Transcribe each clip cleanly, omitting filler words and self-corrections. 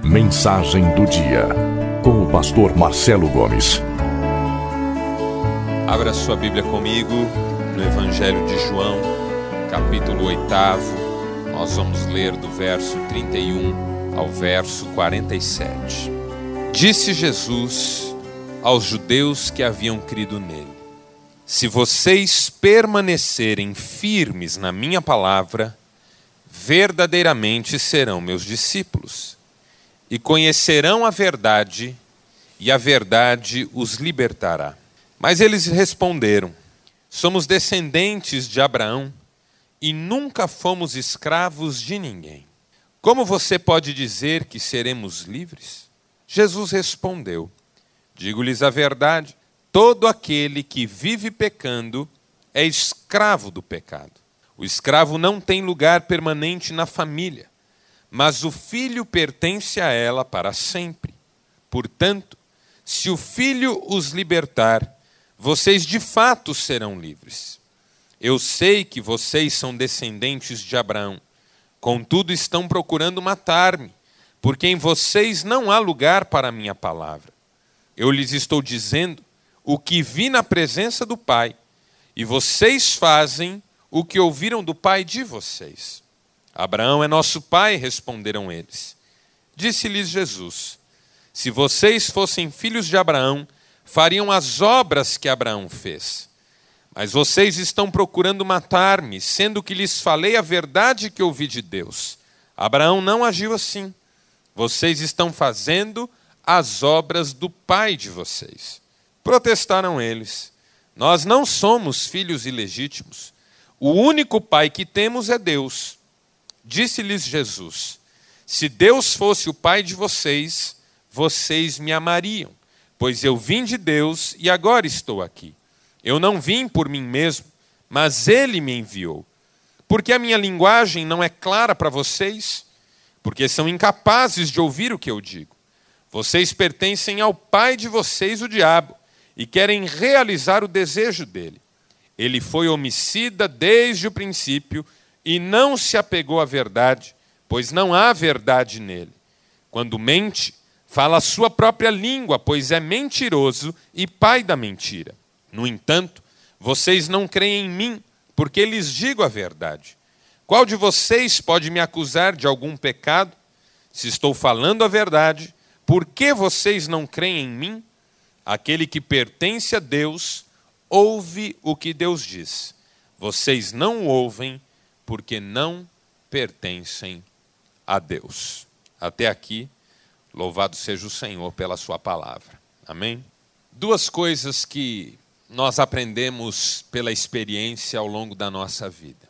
Mensagem do dia, com o pastor Marcelo Gomes. Abra sua Bíblia comigo no Evangelho de João, capítulo 8. Nós vamos ler do verso 31 ao verso 47. Disse Jesus aos judeus que haviam crido nele: se vocês permanecerem firmes na minha palavra, verdadeiramente serão meus discípulos, e conhecerão a verdade, e a verdade os libertará. Mas eles responderam: somos descendentes de Abraão, e nunca fomos escravos de ninguém. Como você pode dizer que seremos livres? Jesus respondeu: digo-lhes a verdade, todo aquele que vive pecando é escravo do pecado. O escravo não tem lugar permanente na família, mas o filho pertence a ela para sempre. Portanto, se o filho os libertar, vocês de fato serão livres. Eu sei que vocês são descendentes de Abraão, contudo estão procurando matar-me, porque em vocês não há lugar para a minha palavra. Eu lhes estou dizendo o que vi na presença do Pai, e vocês fazem o que ouviram do pai de vocês. Abraão é nosso pai, responderam eles. Disse-lhes Jesus: se vocês fossem filhos de Abraão, fariam as obras que Abraão fez. Mas vocês estão procurando matar-me, sendo que lhes falei a verdade que ouvi de Deus. Abraão não agiu assim. Vocês estão fazendo as obras do pai de vocês. Protestaram eles: nós não somos filhos ilegítimos. O único pai que temos é Deus. Disse-lhes Jesus: se Deus fosse o pai de vocês, vocês me amariam, pois eu vim de Deus e agora estou aqui. Eu não vim por mim mesmo, mas Ele me enviou. Porque a minha linguagem não é clara para vocês? Porque são incapazes de ouvir o que eu digo. Vocês pertencem ao pai de vocês, o diabo, e querem realizar o desejo dele. Ele foi homicida desde o princípio e não se apegou à verdade, pois não há verdade nele. Quando mente, fala a sua própria língua, pois é mentiroso e pai da mentira. No entanto, vocês não creem em mim, porque lhes digo a verdade. Qual de vocês pode me acusar de algum pecado? Se estou falando a verdade, por que vocês não creem em mim? Aquele que pertence a Deus ouve o que Deus diz. Vocês não o ouvem porque não pertencem a Deus. Até aqui, louvado seja o Senhor pela sua palavra. Amém? Duas coisas que nós aprendemos pela experiência ao longo da nossa vida.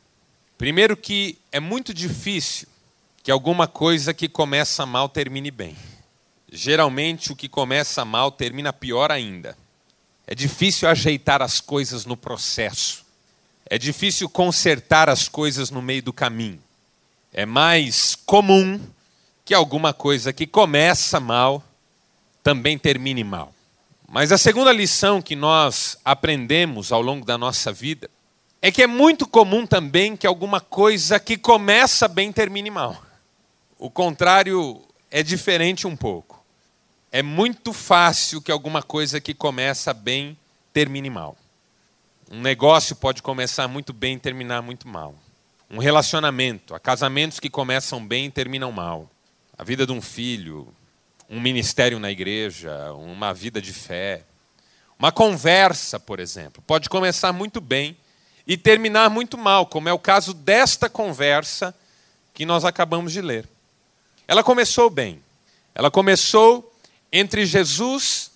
Primeiro, que é muito difícil que alguma coisa que começa mal termine bem. Geralmente o que começa mal termina pior ainda. É difícil ajeitar as coisas no processo. É difícil consertar as coisas no meio do caminho. É mais comum que alguma coisa que começa mal também termine mal. Mas a segunda lição que nós aprendemos ao longo da nossa vida é que é muito comum também que alguma coisa que começa bem termine mal. O contrário é diferente um pouco. É muito fácil que alguma coisa que começa bem termine mal. Um negócio pode começar muito bem e terminar muito mal. Um relacionamento, há casamentos que começam bem e terminam mal. A vida de um filho, um ministério na igreja, uma vida de fé. Uma conversa, por exemplo, pode começar muito bem e terminar muito mal, como é o caso desta conversa que nós acabamos de ler. Ela começou bem. Ela começou entre Jesus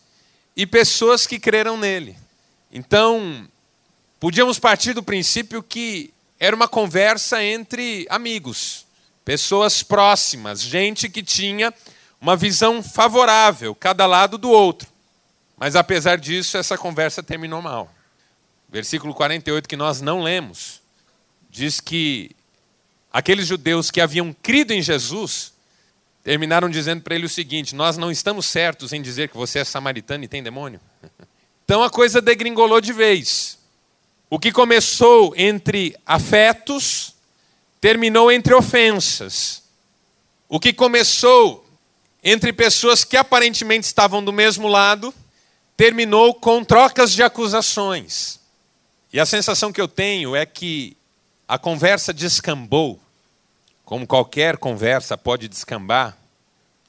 e pessoas que creram nele. Então, podíamos partir do princípio que era uma conversa entre amigos, pessoas próximas, gente que tinha uma visão favorável, cada lado do outro. Mas apesar disso, essa conversa terminou mal. Versículo 48, que nós não lemos, diz que aqueles judeus que haviam crido em Jesus terminaram dizendo para ele o seguinte: nós não estamos certos em dizer que você é samaritano e tem demônio. Então a coisa degringolou de vez. O que começou entre afetos terminou entre ofensas. O que começou entre pessoas que aparentemente estavam do mesmo lado, terminou com trocas de acusações. E a sensação que eu tenho é que a conversa descambou, como qualquer conversa pode descambar.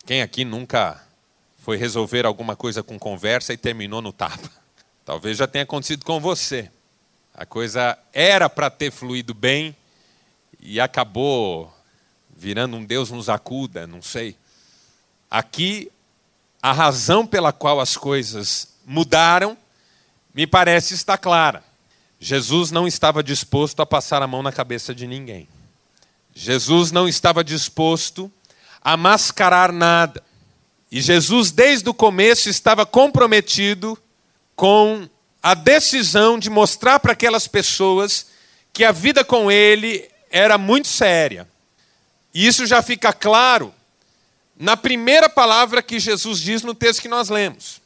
Quem aqui nunca foi resolver alguma coisa com conversa e terminou no tapa? Talvez já tenha acontecido com você. A coisa era para ter fluído bem e acabou virando um Deus nos acuda, não sei. Aqui, a razão pela qual as coisas mudaram, me parece estar clara. Jesus não estava disposto a passar a mão na cabeça de ninguém. Jesus não estava disposto a mascarar nada. E Jesus, desde o começo, estava comprometido com a decisão de mostrar para aquelas pessoas que a vida com ele era muito séria. E isso já fica claro na primeira palavra que Jesus diz no texto que nós lemos.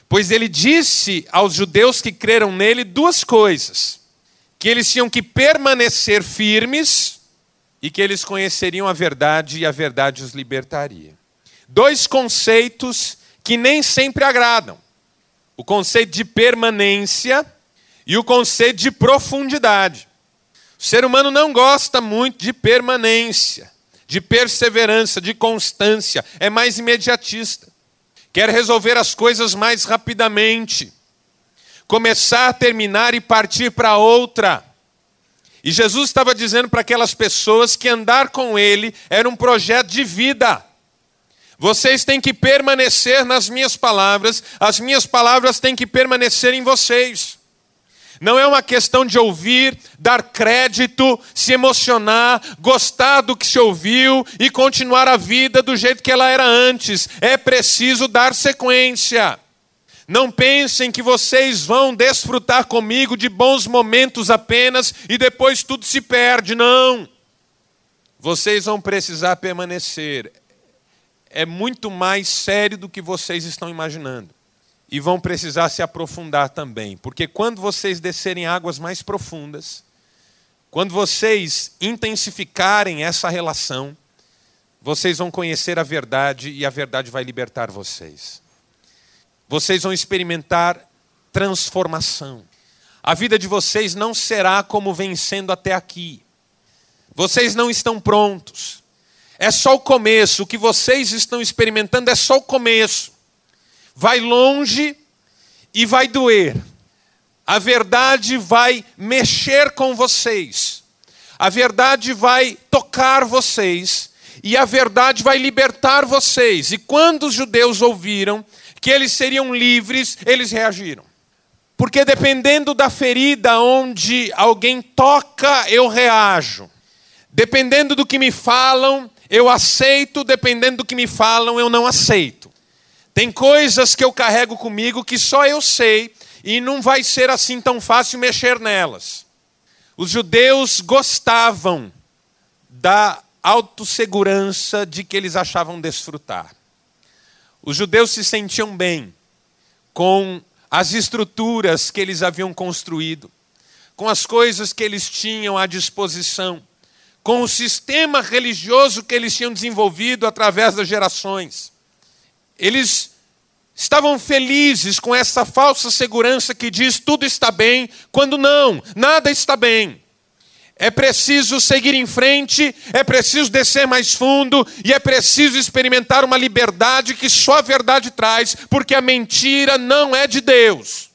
Pois ele disse aos judeus que creram nele duas coisas: que eles tinham que permanecer firmes e que eles conheceriam a verdade e a verdade os libertaria. Dois conceitos que nem sempre agradam. O conceito de permanência e o conceito de profundidade. O ser humano não gosta muito de permanência, de perseverança, de constância. É mais imediatista. Quer resolver as coisas mais rapidamente. Começar, terminar e partir para outra. E Jesus estava dizendo para aquelas pessoas que andar com ele era um projeto de vida. Vocês têm que permanecer nas minhas palavras, as minhas palavras têm que permanecer em vocês. Não é uma questão de ouvir, dar crédito, se emocionar, gostar do que se ouviu e continuar a vida do jeito que ela era antes. É preciso dar sequência. Não pensem que vocês vão desfrutar comigo de bons momentos apenas e depois tudo se perde. Não. Vocês vão precisar permanecer. É muito mais sério do que vocês estão imaginando. E vão precisar se aprofundar também. Porque quando vocês descerem águas mais profundas, quando vocês intensificarem essa relação, vocês vão conhecer a verdade e a verdade vai libertar vocês. Vocês vão experimentar transformação. A vida de vocês não será como vem sendo até aqui. Vocês não estão prontos. É só o começo. O que vocês estão experimentando é só o começo. Vai longe e vai doer. A verdade vai mexer com vocês. A verdade vai tocar vocês. E a verdade vai libertar vocês. E quando os judeus ouviram que eles seriam livres, eles reagiram. Porque dependendo da ferida onde alguém toca, eu reajo. Dependendo do que me falam, eu aceito. Dependendo do que me falam, eu não aceito. Tem coisas que eu carrego comigo que só eu sei e não vai ser assim tão fácil mexer nelas. Os judeus gostavam da autossegurança de que eles achavam desfrutar. Os judeus se sentiam bem com as estruturas que eles haviam construído, com as coisas que eles tinham à disposição, com o sistema religioso que eles tinham desenvolvido através das gerações. Eles estavam felizes com essa falsa segurança que diz tudo está bem, quando não, nada está bem. É preciso seguir em frente, é preciso descer mais fundo e é preciso experimentar uma liberdade que só a verdade traz, porque a mentira não é de Deus.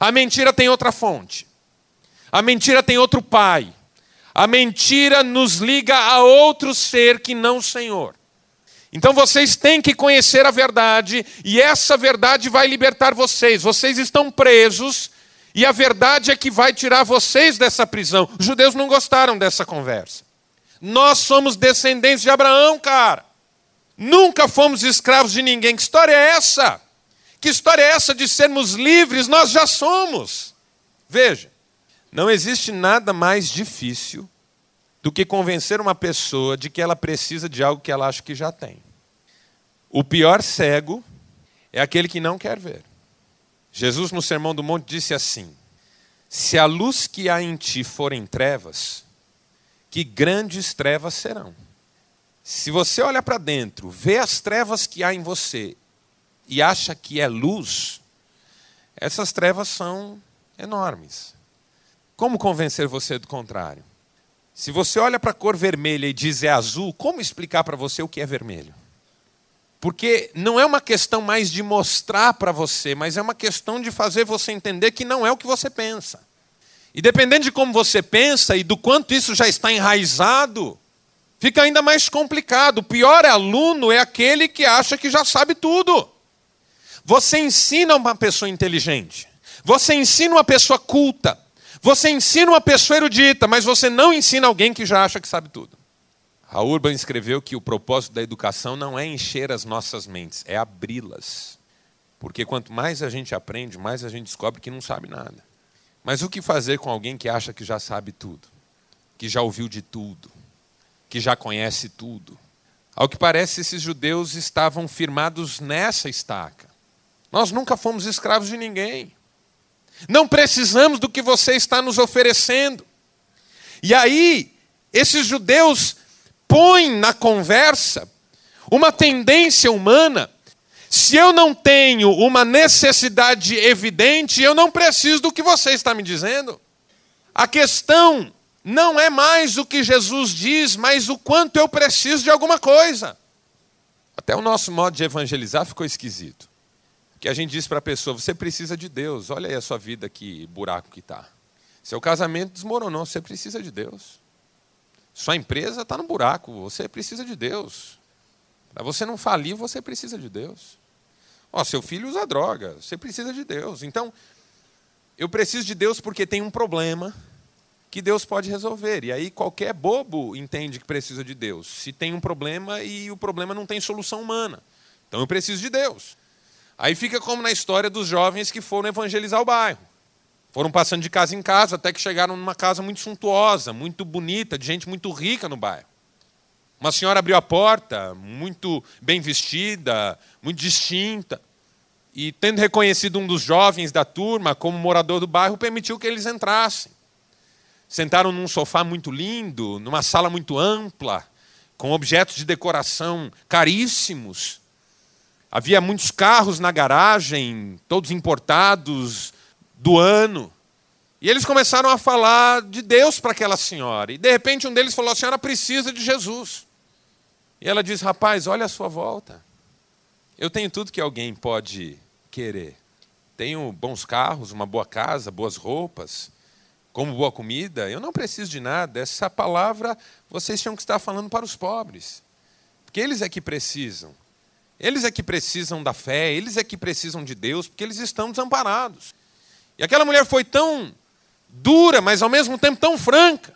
A mentira tem outra fonte. A mentira tem outro pai. A mentira nos liga a outro ser que não o Senhor. Então vocês têm que conhecer a verdade e essa verdade vai libertar vocês. Vocês estão presos e a verdade é que vai tirar vocês dessa prisão. Os judeus não gostaram dessa conversa. Nós somos descendentes de Abraão, cara. Nunca fomos escravos de ninguém. Que história é essa? Que história é essa de sermos livres? Nós já somos. Veja, não existe nada mais difícil do que convencer uma pessoa de que ela precisa de algo que ela acha que já tem. O pior cego é aquele que não quer ver. Jesus, no Sermão do Monte, disse assim: se a luz que há em ti forem trevas, que grandes trevas serão. Se você olha para dentro, vê as trevas que há em você e acha que é luz, essas trevas são enormes. Como convencer você do contrário? Se você olha para a cor vermelha e diz é azul, como explicar para você o que é vermelho? Porque não é uma questão mais de mostrar para você, mas é uma questão de fazer você entender que não é o que você pensa. E dependendo de como você pensa e do quanto isso já está enraizado, fica ainda mais complicado. O pior aluno é aquele que acha que já sabe tudo. Você ensina uma pessoa inteligente, você ensina uma pessoa culta, você ensina uma pessoa erudita, mas você não ensina alguém que já acha que sabe tudo. A Urban escreveu que o propósito da educação não é encher as nossas mentes, é abri-las. Porque quanto mais a gente aprende, mais a gente descobre que não sabe nada. Mas o que fazer com alguém que acha que já sabe tudo? Que já ouviu de tudo? Que já conhece tudo? Ao que parece, esses judeus estavam firmados nessa estaca. Nós nunca fomos escravos de ninguém. Não precisamos do que você está nos oferecendo. E aí, esses judeus põem na conversa uma tendência humana. Se eu não tenho uma necessidade evidente, eu não preciso do que você está me dizendo. A questão não é mais o que Jesus diz, mas o quanto eu preciso de alguma coisa. Até o nosso modo de evangelizar ficou esquisito. Porque a gente diz para a pessoa, você precisa de Deus, olha aí a sua vida, que buraco que está. Seu casamento desmoronou, você precisa de Deus. Sua empresa está no buraco, você precisa de Deus. Para você não falir, você precisa de Deus. Seu filho usa droga, você precisa de Deus. Então, eu preciso de Deus porque tem um problema que Deus pode resolver. E aí qualquer bobo entende que precisa de Deus. Se tem um problema e o problema não tem solução humana. Então eu preciso de Deus. Aí fica como na história dos jovens que foram evangelizar o bairro. Foram passando de casa em casa até que chegaram numa casa muito suntuosa, muito bonita, de gente muito rica no bairro. Uma senhora abriu a porta, muito bem vestida, muito distinta. E tendo reconhecido um dos jovens da turma como morador do bairro, permitiu que eles entrassem. Sentaram num sofá muito lindo, numa sala muito ampla, com objetos de decoração caríssimos. Havia muitos carros na garagem, todos importados do ano. E eles começaram a falar de Deus para aquela senhora. E de repente um deles falou, a senhora precisa de Jesus. E ela disse, rapaz, olha a sua volta. Eu tenho tudo que alguém pode querer. Tenho bons carros, uma boa casa, boas roupas, como boa comida. Eu não preciso de nada. Essa palavra vocês tinham que estar falando para os pobres. Porque eles é que precisam. Eles é que precisam da fé, eles é que precisam de Deus, porque eles estão desamparados. E aquela mulher foi tão dura, mas ao mesmo tempo tão franca,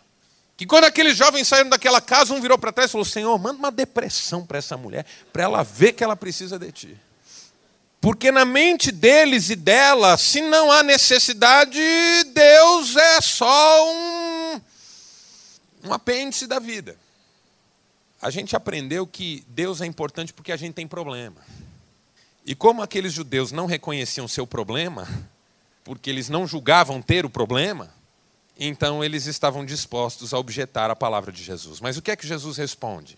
que quando aqueles jovens saíram daquela casa, um virou para trás e falou, Senhor, manda uma depressão para essa mulher, para ela ver que ela precisa de Ti. Porque na mente deles e dela, se não há necessidade, Deus é só um apêndice da vida. A gente aprendeu que Deus é importante porque a gente tem problema. E como aqueles judeus não reconheciam seu problema, porque eles não julgavam ter o problema, então eles estavam dispostos a objetar a palavra de Jesus. Mas o que é que Jesus responde?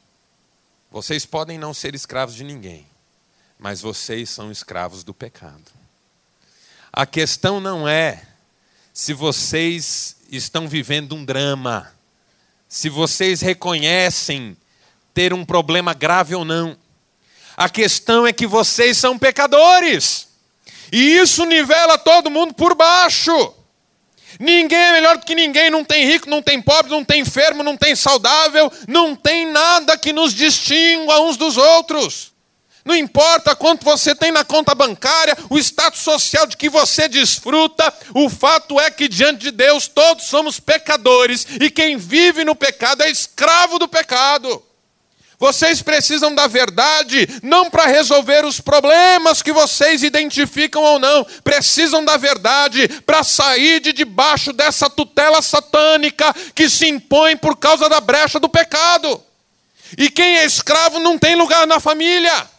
Vocês podem não ser escravos de ninguém, mas vocês são escravos do pecado. A questão não é se vocês estão vivendo um drama, se vocês reconhecem ter um problema grave ou não. A questão é que vocês são pecadores. E isso nivela todo mundo por baixo. Ninguém é melhor do que ninguém. Não tem rico, não tem pobre, não tem enfermo, não tem saudável. Não tem nada que nos distingua uns dos outros. Não importa quanto você tem na conta bancária, o status social de que você desfruta, o fato é que diante de Deus todos somos pecadores. E quem vive no pecado é escravo do pecado. Vocês precisam da verdade, não para resolver os problemas que vocês identificam ou não. Precisam da verdade para sair de debaixo dessa tutela satânica que se impõe por causa da brecha do pecado. E quem é escravo não tem lugar na família.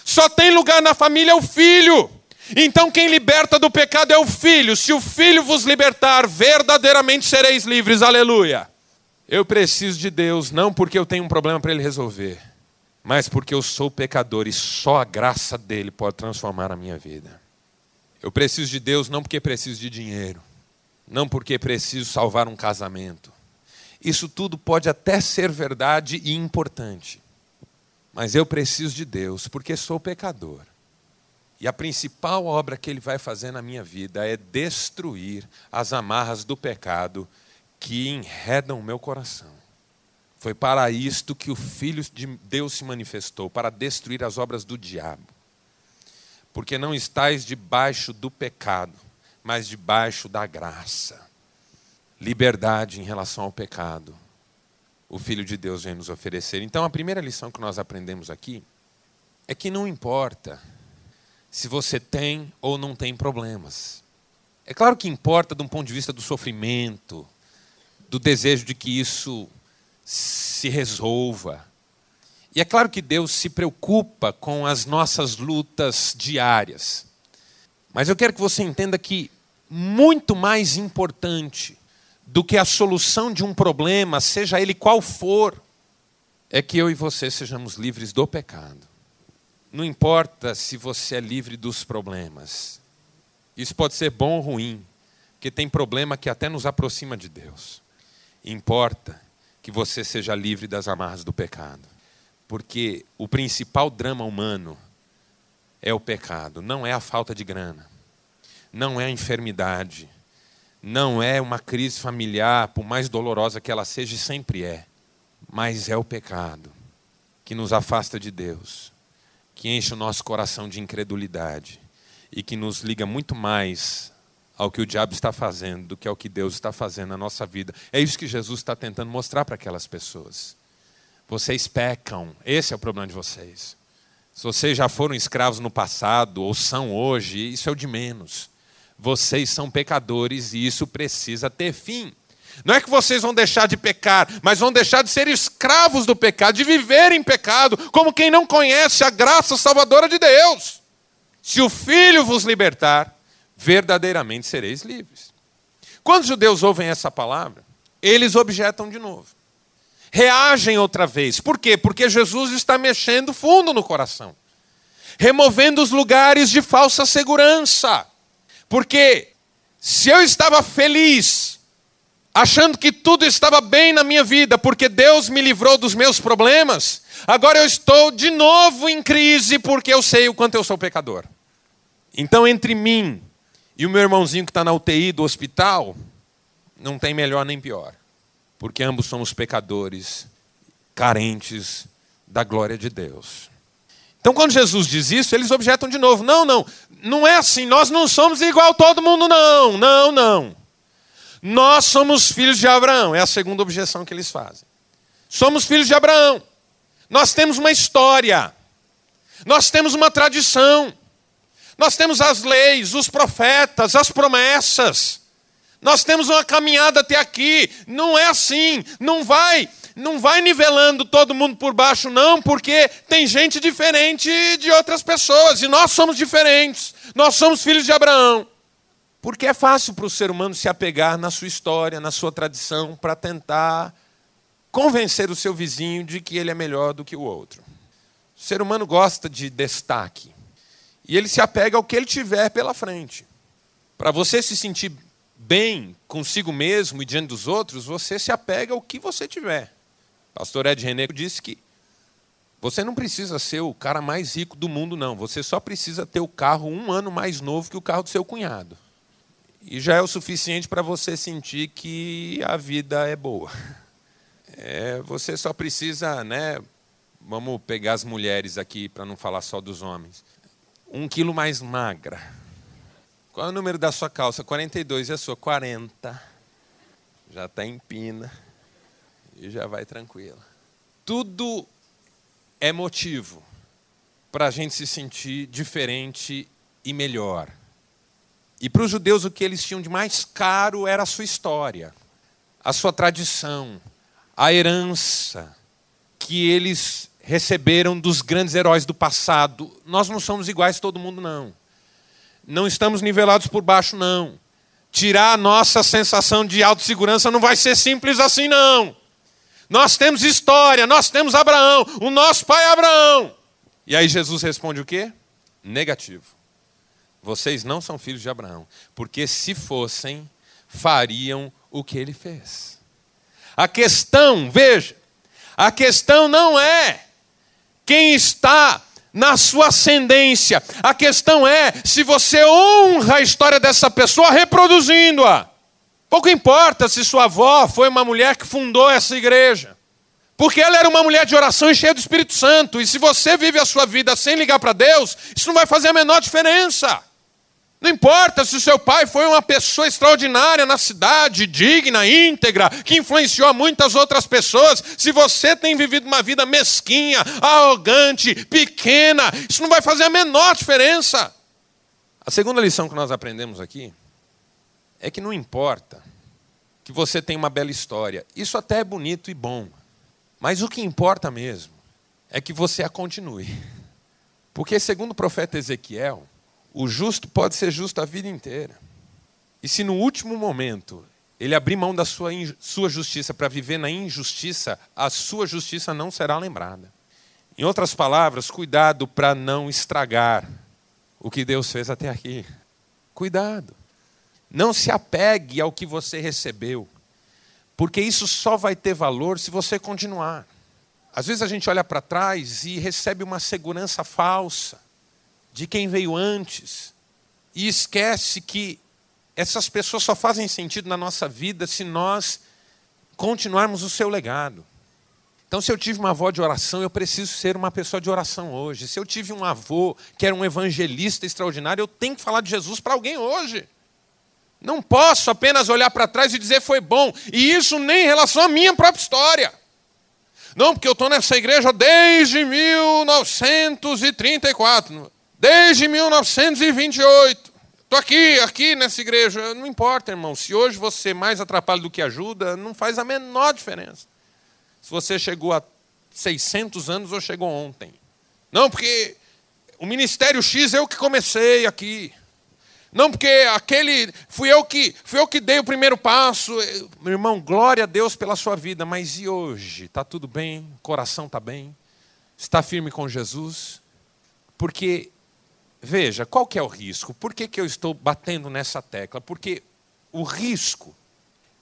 Só tem lugar na família o filho. Então quem liberta do pecado é o filho. Se o filho vos libertar, verdadeiramente sereis livres. Aleluia. Eu preciso de Deus, não porque eu tenho um problema para Ele resolver, mas porque eu sou pecador e só a graça dEle pode transformar a minha vida. Eu preciso de Deus não porque preciso de dinheiro, não porque preciso salvar um casamento. Isso tudo pode até ser verdade e importante, mas eu preciso de Deus porque sou pecador. E a principal obra que Ele vai fazer na minha vida é destruir as amarras do pecado que enredam o meu coração. Foi para isto que o Filho de Deus se manifestou, para destruir as obras do diabo. Porque não estáis debaixo do pecado, mas debaixo da graça. Liberdade em relação ao pecado. O Filho de Deus vem nos oferecer. Então, a primeira lição que nós aprendemos aqui é que não importa se você tem ou não tem problemas. É claro que importa de um ponto de vista do sofrimento, do desejo de que isso se resolva. E é claro que Deus se preocupa com as nossas lutas diárias. Mas eu quero que você entenda que muito mais importante do que a solução de um problema, seja ele qual for, é que eu e você sejamos livres do pecado. Não importa se você é livre dos problemas. Isso pode ser bom ou ruim, porque tem problema que até nos aproxima de Deus. Importa que você seja livre das amarras do pecado. Porque o principal drama humano é o pecado, não é a falta de grana, não é a enfermidade, não é uma crise familiar, por mais dolorosa que ela seja, e sempre é, mas é o pecado que nos afasta de Deus, que enche o nosso coração de incredulidade e que nos liga muito mais ao que o diabo está fazendo do que ao que Deus está fazendo na nossa vida. É isso que Jesus está tentando mostrar para aquelas pessoas. Vocês pecam, esse é o problema de vocês. Se vocês já foram escravos no passado ou são hoje, isso é o de menos. Vocês são pecadores e isso precisa ter fim. Não é que vocês vão deixar de pecar, mas vão deixar de ser escravos do pecado, de viver em pecado, como quem não conhece a graça salvadora de Deus. Se o Filho vos libertar, verdadeiramente sereis livres. Quando os judeus ouvem essa palavra, eles objetam de novo. Reagem outra vez. Por quê? Porque Jesus está mexendo fundo no coração. Removendo os lugares de falsa segurança. Porque se eu estava feliz, achando que tudo estava bem na minha vida, porque Deus me livrou dos meus problemas, agora eu estou de novo em crise, porque eu sei o quanto eu sou pecador. Então, entre mim e o meu irmãozinho que está na UTI do hospital, não tem melhor nem pior. Porque ambos somos pecadores, carentes da glória de Deus. Então, quando Jesus diz isso, eles objetam de novo. Não é assim, nós não somos igual a todo mundo, não. Nós somos filhos de Abraão, é a segunda objeção que eles fazem. Somos filhos de Abraão. Nós temos uma história. Nós temos uma tradição. Nós temos as leis, os profetas, as promessas. Nós temos uma caminhada até aqui. Não é assim. Não vai nivelando todo mundo por baixo, não, porque tem gente diferente de outras pessoas. E nós somos diferentes. Nós somos filhos de Abraão. Porque é fácil para o ser humano se apegar na sua história, na sua tradição, para tentar convencer o seu vizinho de que ele é melhor do que o outro. O ser humano gosta de destaque. E ele se apega ao que ele tiver pela frente. Para você se sentir bem consigo mesmo e diante dos outros, você se apega ao que você tiver. O pastor Ed René disse que você não precisa ser o cara mais rico do mundo, não. Você só precisa ter o carro 1 ano mais novo que o carro do seu cunhado. E já é o suficiente para você sentir que a vida é boa. Você só precisa, vamos pegar as mulheres aqui para não falar só dos homens. 1 quilo mais magra. Qual é o número da sua calça? 42 e a sua? 40. Já está em pina. E já vai tranquila. Tudo é motivo para a gente se sentir diferente e melhor. E para os judeus o que eles tinham de mais caro era a sua história, a sua tradição, a herança que eles receberam dos grandes heróis do passado. Nós não somos iguais a todo mundo, não. Não estamos nivelados por baixo, não. Tirar a nossa sensação de autossegurança não vai ser simples assim, não. Nós temos história, nós temos Abraão, o nosso pai é Abraão. E aí Jesus responde o quê? Negativo. Vocês não são filhos de Abraão, porque se fossem, fariam o que ele fez. A questão, veja, a questão não é quem está na sua ascendência. A questão é se você honra a história dessa pessoa reproduzindo-a. Pouco importa se sua avó foi uma mulher que fundou essa igreja. Porque ela era uma mulher de oração e cheia do Espírito Santo. E se você vive a sua vida sem ligar para Deus, isso não vai fazer a menor diferença. Não importa se o seu pai foi uma pessoa extraordinária na cidade, digna, íntegra, que influenciou muitas outras pessoas. Se você tem vivido uma vida mesquinha, arrogante, pequena, isso não vai fazer a menor diferença. A segunda lição que nós aprendemos aqui é que não importa que você tenha uma bela história. Isso até é bonito e bom. Mas o que importa mesmo é que você a continue. Porque, segundo o profeta Ezequiel, o justo pode ser justo a vida inteira. E se no último momento ele abrir mão da sua justiça para viver na injustiça, a sua justiça não será lembrada. Em outras palavras, cuidado para não estragar o que Deus fez até aqui. Cuidado. Não se apegue ao que você recebeu, porque isso só vai ter valor se você continuar. Às vezes a gente olha para trás e recebe uma segurança falsa de quem veio antes, e esquece que essas pessoas só fazem sentido na nossa vida se nós continuarmos o seu legado. Então, se eu tive uma avó de oração, eu preciso ser uma pessoa de oração hoje. Se eu tive um avô que era um evangelista extraordinário, eu tenho que falar de Jesus para alguém hoje. Não posso apenas olhar para trás e dizer foi bom, e isso nem em relação à minha própria história. Não, porque eu estou nessa igreja desde 1934. Desde 1928, estou aqui nessa igreja. Não importa, irmão, se hoje você mais atrapalha do que ajuda, não faz a menor diferença. Se você chegou há 600 anos ou chegou ontem. Não, porque o Ministério X eu que comecei aqui. Não, porque fui eu que dei o primeiro passo. Meu irmão, glória a Deus pela sua vida, mas e hoje? Está tudo bem? O coração está bem? Está firme com Jesus? Porque... veja, qual que é o risco? Por que eu estou batendo nessa tecla? Porque o risco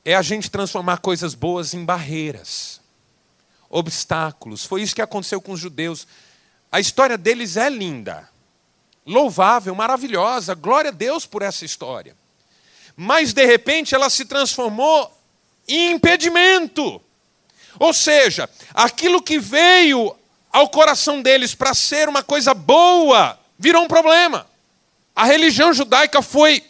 é a gente transformar coisas boas em barreiras, obstáculos. Foi isso que aconteceu com os judeus. A história deles é linda, louvável, maravilhosa. Glória a Deus por essa história. Mas, de repente, ela se transformou em impedimento. Ou seja, aquilo que veio ao coração deles para ser uma coisa boa, virou um problema. A religião judaica foi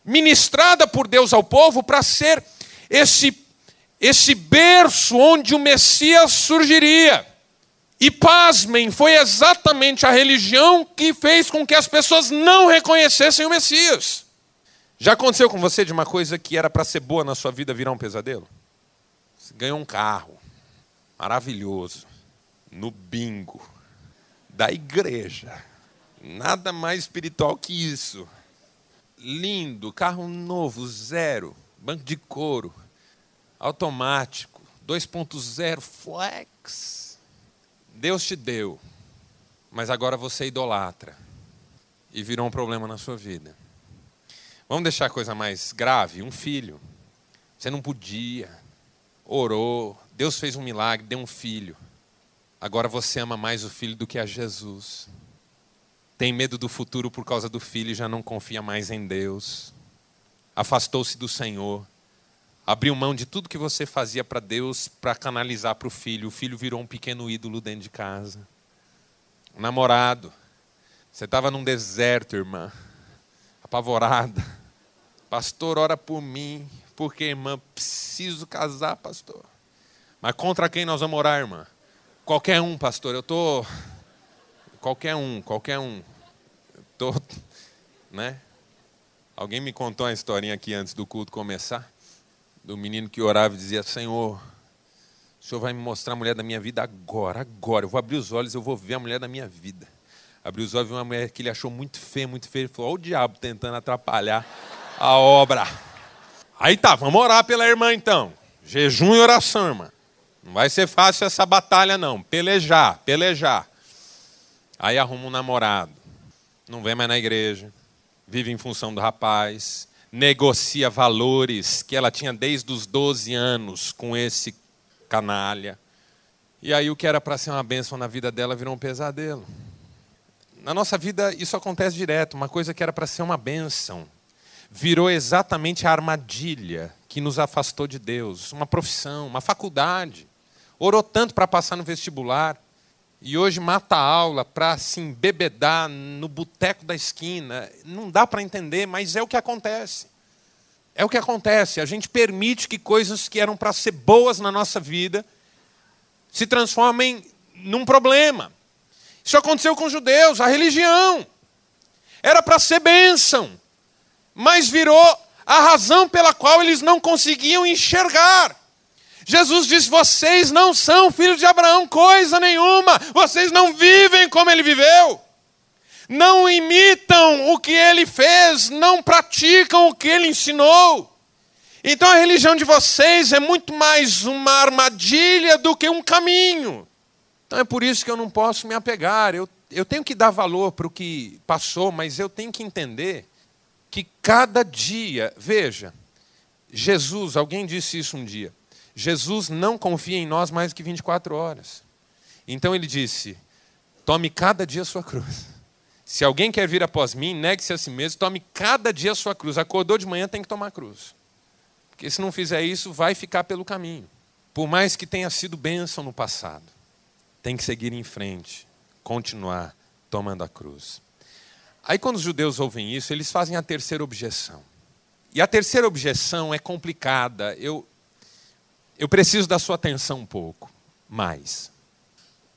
ministrada por Deus ao povo para ser esse berço onde o Messias surgiria. E pasmem, foi exatamente a religião que fez com que as pessoas não reconhecessem o Messias. Já aconteceu com você de uma coisa que era para ser boa na sua vida virar um pesadelo? Você ganhou um carro maravilhoso no bingo da igreja. Nada mais espiritual que isso. Lindo, carro novo, zero, banco de couro, automático, 2.0, flex. Deus te deu, mas agora você idolatra e virou um problema na sua vida. Vamos deixar a coisa mais grave? Um filho. Você não podia, orou, Deus fez um milagre, deu um filho. Agora você ama mais o filho do que a Jesus. Tem medo do futuro por causa do filho e já não confia mais em Deus. Afastou-se do Senhor. Abriu mão de tudo que você fazia para Deus para canalizar para o filho. O filho virou um pequeno ídolo dentro de casa. Um namorado. Você estava num deserto, irmã. Apavorada. Pastor, ora por mim. Porque, irmã, preciso casar, pastor. Mas contra quem nós vamos orar, irmã? Qualquer um, pastor. Eu estou... Qualquer um. Né? Alguém me contou uma historinha aqui antes do culto começar, do menino que orava e dizia: Senhor, o Senhor vai me mostrar a mulher da minha vida agora. Eu vou abrir os olhos, eu vou ver a mulher da minha vida. Abriu os olhos e viu uma mulher que ele achou muito feia. Ele falou: olha o diabo tentando atrapalhar a obra. Aí tá, vamos orar pela irmã então. Jejum e oração, irmã. Não vai ser fácil essa batalha, não. Pelejar. Aí arruma um namorado. Não vem mais na igreja. Vive em função do rapaz. Negocia valores que ela tinha desde os 12 anos com esse canalha. E aí o que era para ser uma bênção na vida dela virou um pesadelo. Na nossa vida isso acontece direto. Uma coisa que era para ser uma bênção virou exatamente a armadilha que nos afastou de Deus. Uma profissão, uma faculdade. Orou tanto para passar no vestibular. E hoje mata a aula para se embebedar no boteco da esquina. Não dá para entender, mas é o que acontece. É o que acontece. A gente permite que coisas que eram para ser boas na nossa vida se transformem num problema. Isso aconteceu com os judeus, a religião. Era para ser bênção, mas virou a razão pela qual eles não conseguiam enxergar. Jesus disse, vocês não são filhos de Abraão, coisa nenhuma. Vocês não vivem como ele viveu. Não imitam o que ele fez, não praticam o que ele ensinou. Então a religião de vocês é muito mais uma armadilha do que um caminho. Então é por isso que eu não posso me apegar. Eu tenho que dar valor para o que passou, mas eu tenho que entender que cada dia... Veja, Jesus, alguém disse isso um dia, Jesus não confia em nós mais que 24 horas. Então ele disse, tome cada dia a sua cruz. Se alguém quer vir após mim, negue-se a si mesmo, tome cada dia a sua cruz. Acordou de manhã, tem que tomar a cruz. Porque se não fizer isso, vai ficar pelo caminho. Por mais que tenha sido bênção no passado, tem que seguir em frente, continuar tomando a cruz. Aí quando os judeus ouvem isso, eles fazem a terceira objeção. E a terceira objeção é complicada. Eu preciso da sua atenção um pouco mais.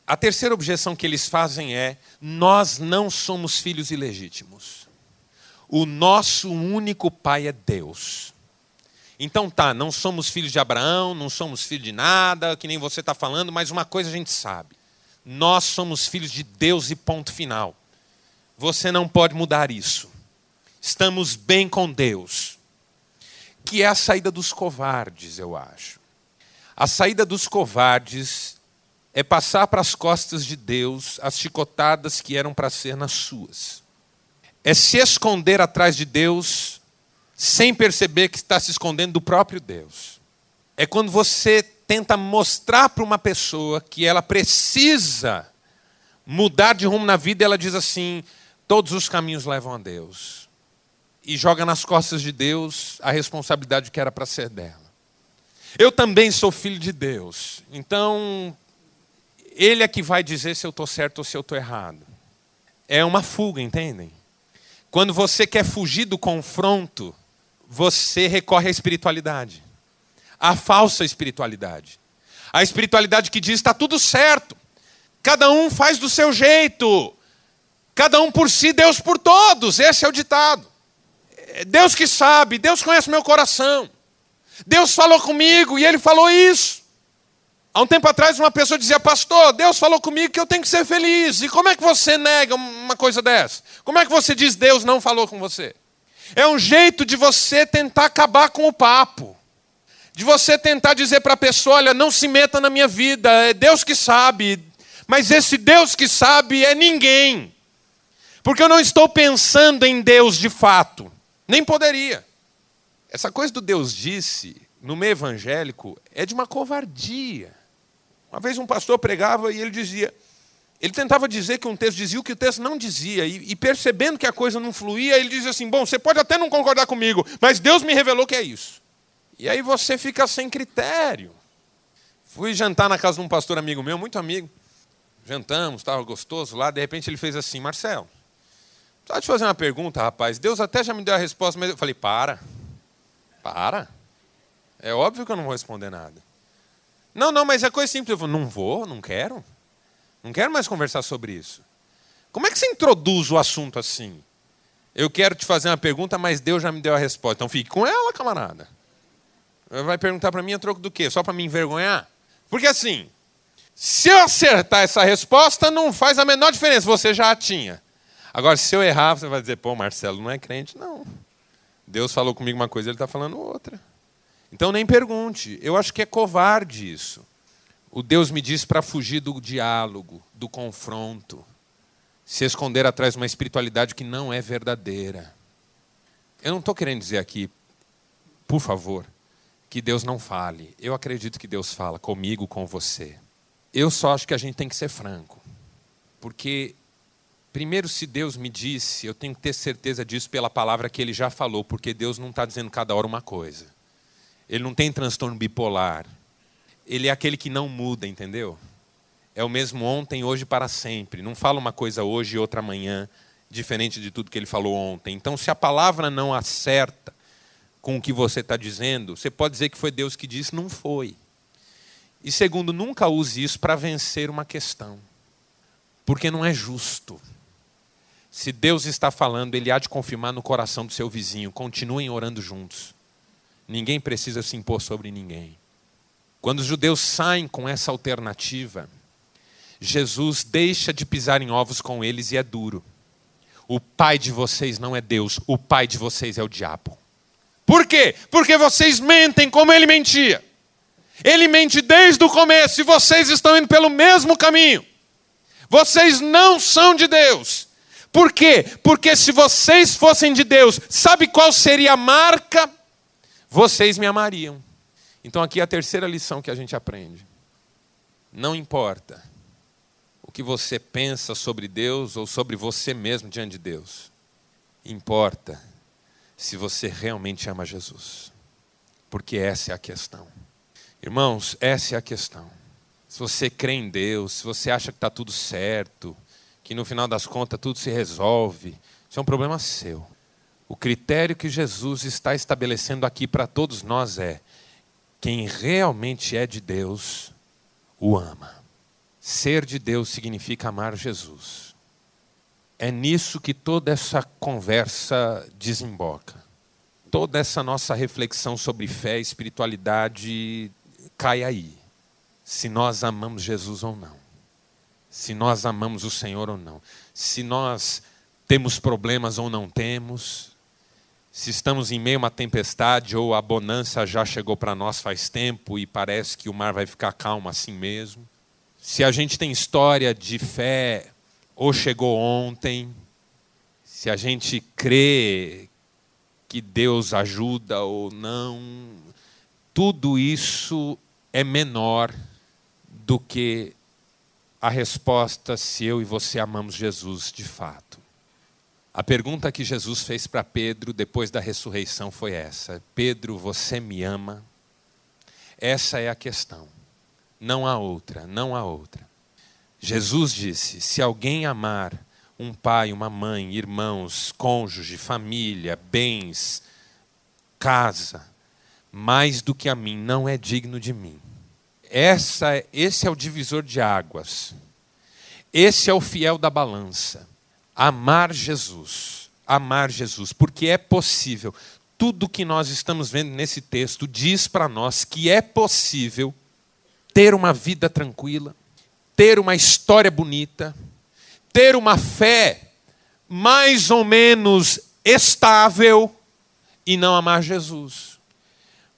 A terceira objeção que eles fazem é: nós não somos filhos ilegítimos. O nosso único pai é Deus. Então tá, não somos filhos de Abraão, não somos filhos de nada, que nem você está falando, mas uma coisa a gente sabe. Nós somos filhos de Deus e ponto final. Você não pode mudar isso. Estamos bem com Deus. Que é a saída dos covardes, eu acho. A saída dos covardes é passar para as costas de Deus as chicotadas que eram para ser nas suas. É se esconder atrás de Deus sem perceber que está se escondendo do próprio Deus. É quando você tenta mostrar para uma pessoa que ela precisa mudar de rumo na vida e ela diz assim, todos os caminhos levam a Deus. E joga nas costas de Deus a responsabilidade que era para ser dela. Eu também sou filho de Deus, então Ele é que vai dizer se eu estou certo ou se eu estou errado. É uma fuga, entendem? Quando você quer fugir do confronto, você recorre à espiritualidade. À falsa espiritualidade. A espiritualidade que diz, está tudo certo. Cada um faz do seu jeito. Cada um por si, Deus por todos. Esse é o ditado. Deus que sabe, Deus conhece meu coração. Deus falou comigo e Ele falou isso. Há um tempo atrás uma pessoa dizia, pastor, Deus falou comigo que eu tenho que ser feliz. E como é que você nega uma coisa dessa? Como é que você diz Deus não falou com você? É um jeito de você tentar acabar com o papo. De você tentar dizer para a pessoa, olha, não se meta na minha vida, é Deus que sabe. Mas esse Deus que sabe é ninguém. Porque eu não estou pensando em Deus de fato. Nem poderia. Essa coisa do Deus disse, no meio evangélico, é de uma covardia. Uma vez um pastor pregava e ele dizia, ele tentava dizer que um texto dizia o que o texto não dizia, e percebendo que a coisa não fluía, ele dizia assim, bom, você pode até não concordar comigo, mas Deus me revelou que é isso. E aí você fica sem critério. Fui jantar na casa de um pastor amigo meu, muito amigo, jantamos, estava gostoso lá, de repente ele fez assim, Marcelo, precisava te fazer uma pergunta, rapaz, Deus até já me deu a resposta, mas eu falei, para, é óbvio que eu não vou responder nada. Não, mas é coisa simples. Eu falei, não quero mais conversar sobre isso. Como é que você introduz o assunto assim? Eu quero te fazer uma pergunta, mas Deus já me deu a resposta. Então fique com ela, camarada. Vai perguntar para mim a troco do quê? Só para me envergonhar? Porque assim, se eu acertar essa resposta, não faz a menor diferença, você já a tinha. Agora, se eu errar, você vai dizer, pô, Marcelo não é crente, não. Deus falou comigo uma coisa, ele está falando outra. Então nem pergunte. Eu acho que é covarde isso. O Deus me diz para fugir do diálogo, do confronto, se esconder atrás de uma espiritualidade que não é verdadeira. Eu não estou querendo dizer aqui, por favor, que Deus não fale. Eu acredito que Deus fala comigo, com você. Eu só acho que a gente tem que ser franco. Porque, primeiro, se Deus me disse, eu tenho que ter certeza disso pela palavra que Ele já falou, porque Deus não está dizendo cada hora uma coisa. Ele não tem transtorno bipolar. Ele é aquele que não muda, entendeu? É o mesmo ontem, hoje, para sempre. Não fala uma coisa hoje e outra amanhã, diferente de tudo que Ele falou ontem. Então, se a palavra não acerta com o que você está dizendo, você pode dizer que foi Deus que disse, não foi. E segundo, nunca use isso para vencer uma questão. Porque não é justo. Se Deus está falando, Ele há de confirmar no coração do seu vizinho. Continuem orando juntos. Ninguém precisa se impor sobre ninguém. Quando os judeus saem com essa alternativa, Jesus deixa de pisar em ovos com eles e é duro. O pai de vocês não é Deus, o pai de vocês é o diabo. Por quê? Porque vocês mentem como ele mentia. Ele mente desde o começo e vocês estão indo pelo mesmo caminho. Vocês não são de Deus. Por quê? Porque se vocês fossem de Deus, sabe qual seria a marca? Vocês me amariam. Então aqui é a terceira lição que a gente aprende. Não importa o que você pensa sobre Deus ou sobre você mesmo diante de Deus. Importa se você realmente ama Jesus. Porque essa é a questão. Irmãos, essa é a questão. Se você crê em Deus, se você acha que está tudo certo, que no final das contas tudo se resolve, isso é um problema seu. O critério que Jesus está estabelecendo aqui para todos nós é: quem realmente é de Deus, o ama. Ser de Deus significa amar Jesus. É nisso que toda essa conversa desemboca. Toda essa nossa reflexão sobre fé e espiritualidade cai aí. Se nós amamos Jesus ou não. Se nós amamos o Senhor ou não. Se nós temos problemas ou não temos. Se estamos em meio a uma tempestade ou a bonança já chegou para nós faz tempo e parece que o mar vai ficar calmo assim mesmo. Se a gente tem história de fé ou chegou ontem. Se a gente crê que Deus ajuda ou não. Tudo isso é menor do que a resposta se eu e você amamos Jesus de fato. A pergunta que Jesus fez para Pedro depois da ressurreição foi essa: Pedro, você me ama? Essa é a questão. Não há outra, não há outra. Jesus disse: se alguém amar um pai, uma mãe, irmãos, cônjuge, família, bens, casa, mais do que a mim, não é digno de mim. Esse é o divisor de águas. Esse é o fiel da balança. Amar Jesus, porque é possível. Tudo que nós estamos vendo nesse texto diz para nós que é possível ter uma vida tranquila, ter uma história bonita, ter uma fé mais ou menos estável e não amar Jesus.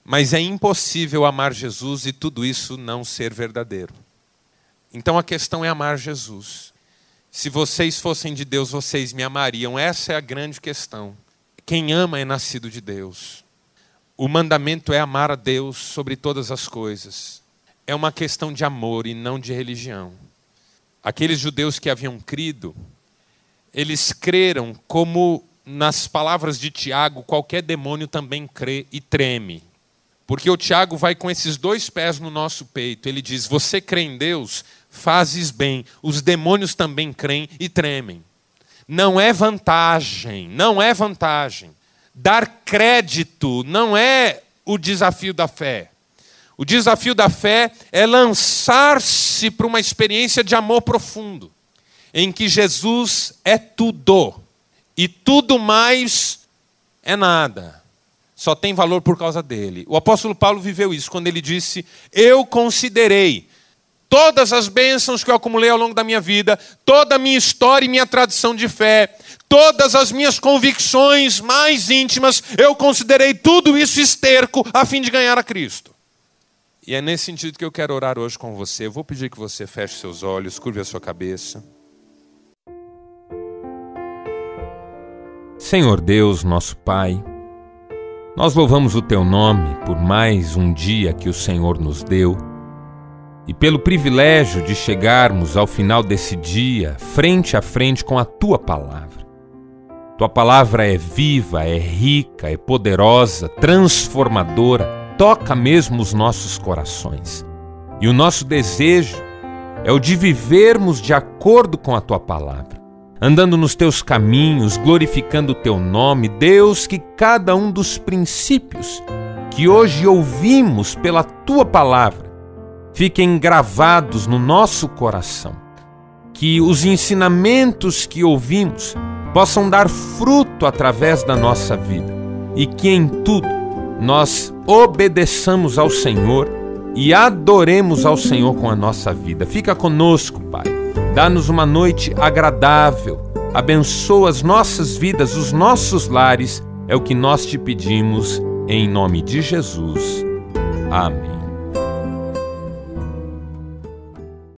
Mas é impossível amar Jesus e tudo isso não ser verdadeiro. Então a questão é amar Jesus. Se vocês fossem de Deus, vocês me amariam. Essa é a grande questão. Quem ama é nascido de Deus. O mandamento é amar a Deus sobre todas as coisas. É uma questão de amor e não de religião. Aqueles judeus que haviam crido, eles creram como, nas palavras de Tiago, qualquer demônio também crê e treme. Porque o Tiago vai com esses dois pés no nosso peito. Ele diz: você crê em Deus, fazes bem. Os demônios também creem e tremem. Não é vantagem, não é vantagem. Dar crédito não é o desafio da fé. O desafio da fé é lançar-se para uma experiência de amor profundo, em que Jesus é tudo, e tudo mais é nada. Só tem valor por causa dele. O apóstolo Paulo viveu isso quando ele disse: eu considerei todas as bênçãos que eu acumulei ao longo da minha vida, toda a minha história e minha tradição de fé, todas as minhas convicções mais íntimas, eu considerei tudo isso esterco a fim de ganhar a Cristo. E é nesse sentido que eu quero orar hoje com você. Eu vou pedir que você feche seus olhos, curve a sua cabeça. Senhor Deus, nosso Pai, nós louvamos o Teu nome por mais um dia que o Senhor nos deu e pelo privilégio de chegarmos ao final desse dia frente a frente com a Tua Palavra. Tua Palavra é viva, é rica, é poderosa, transformadora, toca mesmo os nossos corações. E o nosso desejo é o de vivermos de acordo com a Tua Palavra, andando nos Teus caminhos, glorificando o Teu nome. Deus, que cada um dos princípios que hoje ouvimos pela Tua Palavra fiquem gravados no nosso coração. Que os ensinamentos que ouvimos possam dar fruto através da nossa vida e que em tudo nós obedeçamos ao Senhor e adoremos ao Senhor com a nossa vida. Fica conosco, Pai. Dá-nos uma noite agradável. Abençoa as nossas vidas, os nossos lares. É o que nós te pedimos em nome de Jesus. Amém.